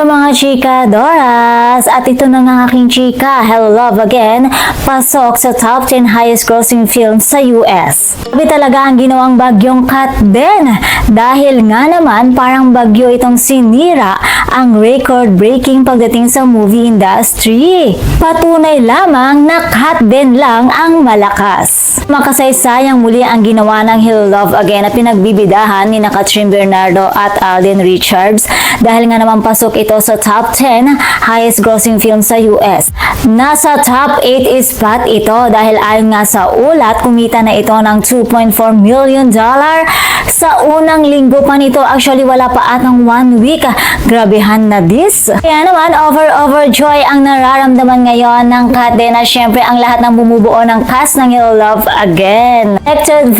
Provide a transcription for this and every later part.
mga chika Doras! At ito na nga aking chika, Hello Love Again, pasok sa top 10 highest grossing films sa US. Sabi talaga ang ginawang bagyong Kat din dahil nga naman parang bagyo itong sinira ang record-breaking pagdating sa movie industry. Patunay lamang na Kat din lang ang malakas. Makasaysayang muli ang ginawa ng Hello Love Again na pinagbibidahan ni Kathryn Bernardo at Alden Richards dahil nga naman pasok ito sa top 10 highest grossing film sa US. Nasa top 8 spot ito dahil ayon nga sa ulat, kumita na ito ng $2.4 million sa unang linggo pa nito. Actually, wala pa atang 1 week. Grabehan na this. Kaya naman, overjoy ang nararamdaman ngayon ng Kat din na syempre ang lahat ng bumubuo ng cast ng Hello Love Again. Directed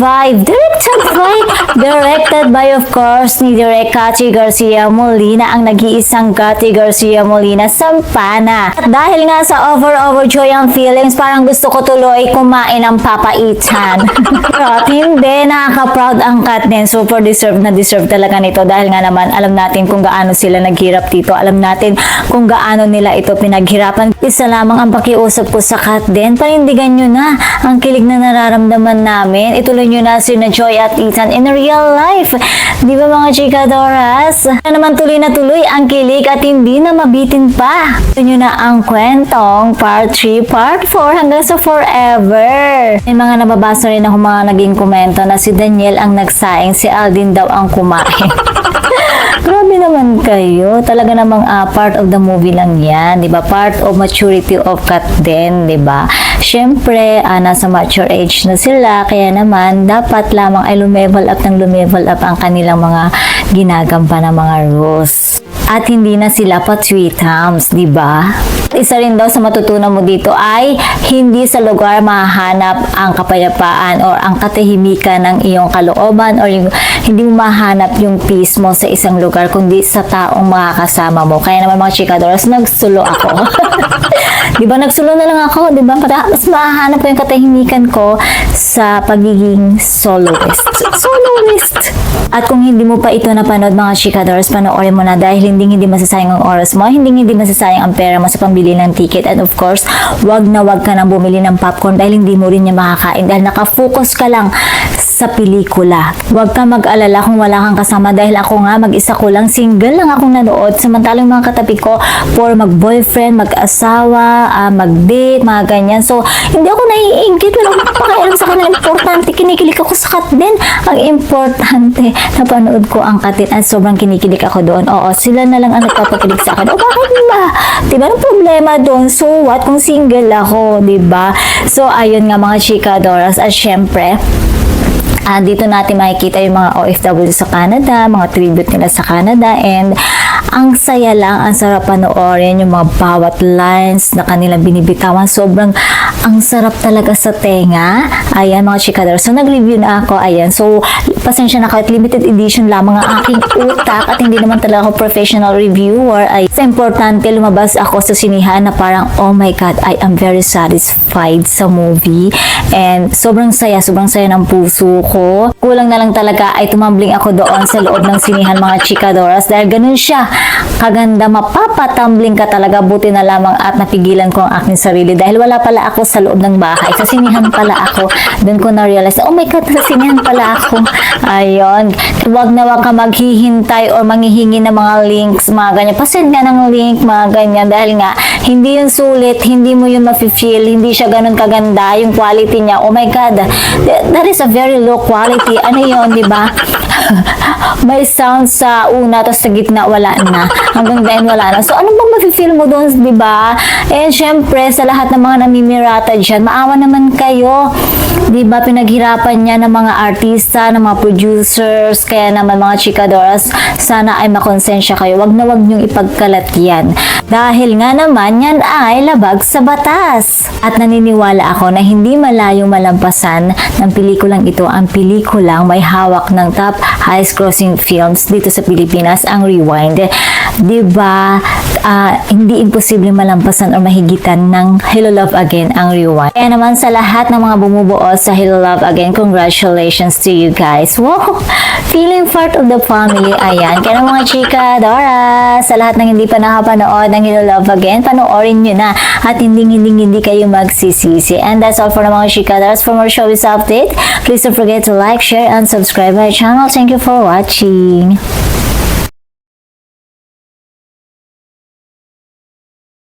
by of course ni Direk Cathy Garcia Molina, ang nag-iisang Cathy Garcia Molina Sampana. At dahil nga sa overjoy ang feelings, parang gusto ko tuloy kumain ng papaitan. Pero hindi, nakaka-proud ang Kat din. Super deserve talaga nito dahil nga naman alam natin kung gaano sila naghirap dito. Alam natin kung gaano nila ito pinaghirapan. Isa lamang ang pakiusap ko sa Kat din, panindigan nyo na ang kilig na nararamdaman namin. Ituloy nyo na sina Joy at Ethan in real life. Di ba mga chika Doras? Na naman tuloy na tuloy ang kilig at hindi na mabitin pa. Ito nyo na ang kwentong part 3, part 4 hanggang sa forever. May mga nababasa rin ako mga naging komento na si Daniel ang nagsaing, si Alden daw ang kumain. Grabe naman kayo. Talaga namang part of the movie lang yan, di ba? Part of maturity of Kat din, di ba? Syempre, nasa mature age na sila, kaya naman dapat lamang ay lumevel up ang kanilang mga ginagamba na mga rules. At hindi na sila pa tweetums, di ba? Isa rin daw sa matutunan mo dito ay hindi sa lugar mahanap ang kapayapaan or ang katahimikan ng iyong kalooban or hindi mo mahanap yung peace mo sa isang lugar kundi sa taong makakasama mo. Kaya naman mga chikadoras, nagsulo ako. Di ba? Nagsulo na lang ako, di ba? Para mas mahanap ko yung katahimikan ko sa pagiging soloist. At kung hindi mo pa ito napanood mga chikadoras, panoorin mo na dahil hindi masasayang ang oras mo, hindi masasayang ang pera mo sa pambili ng ticket, and of course, wag ka nang bumili ng popcorn dahil hindi mo rin niya makakain dahil nakafocus ka lang sa pelikula. Wag ka mag-alala kung wala kang kasama dahil ako nga mag-isa ko lang, single lang akong nanood, samantalang mga katabi ko for mag-boyfriend, mag-asawa, mag-date, mga ganyan. So, hindi ako naiingit, wala akong pakialam sa kanila. Importante, kinikilig ako sa Kat din. Ang importante, napanood ko ang Kat din at sobrang kinikilig ako doon. Oo, sila na lang ang nagpapakilig sa akin. O, bakit ba? Diba, ang problema doon? So, what kung single ako, diba? So, ayun nga mga chika Doras. At syempre, dito natin makikita yung mga OFW sa Canada, mga tribute nila sa Canada, and ang saya lang, ang sarap panoorin yung mga bawat lines na kanilang binibitawan. Sobrang ang sarap talaga sa tenga. Ayan mga chikador. So nag-review na ako. Ayan. So pasensya na kahit limited edition lamang ang aking utak at hindi naman talaga ako professional reviewer. Ay sa importante lumabas ako sa sinihan na parang oh my God, I am very satisfied sa movie. And sobrang saya ng puso ko. Kulang na lang talaga ay tumambling ako doon sa loob ng sinihan mga chikadoras dahil ganun siya kaganda, mapapatumbling ka talaga. Buti na lamang at napigilan ko ang aking sarili dahil wala pala ako sa loob ng bahay, sa sinihan pala ako. Doon ko na-realize, oh my God, sa sinihan pala ako. Ayun, wag ka maghihintay or manghihingi ng mga links, mga ganyan, pasend ka ng link, mga ganyan, dahil nga hindi yun sulit, hindi mo yun mafe-feel, hindi siya ganun kaganda yung quality niya. Oh my God, that is a very low quality. Ano yun, di ba? May sound sa una, tapos sa gitna wala na, hanggang then wala na. So ano bang mafe-feel mo doon, di ba? And syempre sa lahat ng mga namimirata dyan, maawa naman kayo, di ba? Pinaghirapan niya ng mga artista, ng mga producers, kaya naman mga chikadoras, sana ay makonsensya kayo. Wag niyong ipagkalat yan dahil nga naman yan ay labag sa batas. At naniniwala ako na hindi malayong malampasan ng pelikulang ito ang pelikulang may hawak ng top highest grossing films dito sa Pilipinas, ang Rewind. Diba? hindi imposible malampasan o mahigitan ng Hello Love Again ang rewind. Kaya naman sa lahat ng mga bumubuo sa Hello Love Again, congratulations to you guys. Wow! Feeling part of the family. Ayan. Kaya mga chika, Dora, sa lahat ng hindi pa nakapanood ng Hello Love Again, panoorin nyo na at hindi kayo magsisisi. And that's all for the mga chika, Dora. For more showbiz update, please don't forget to like, share, and subscribe my channel. Thank you for watching.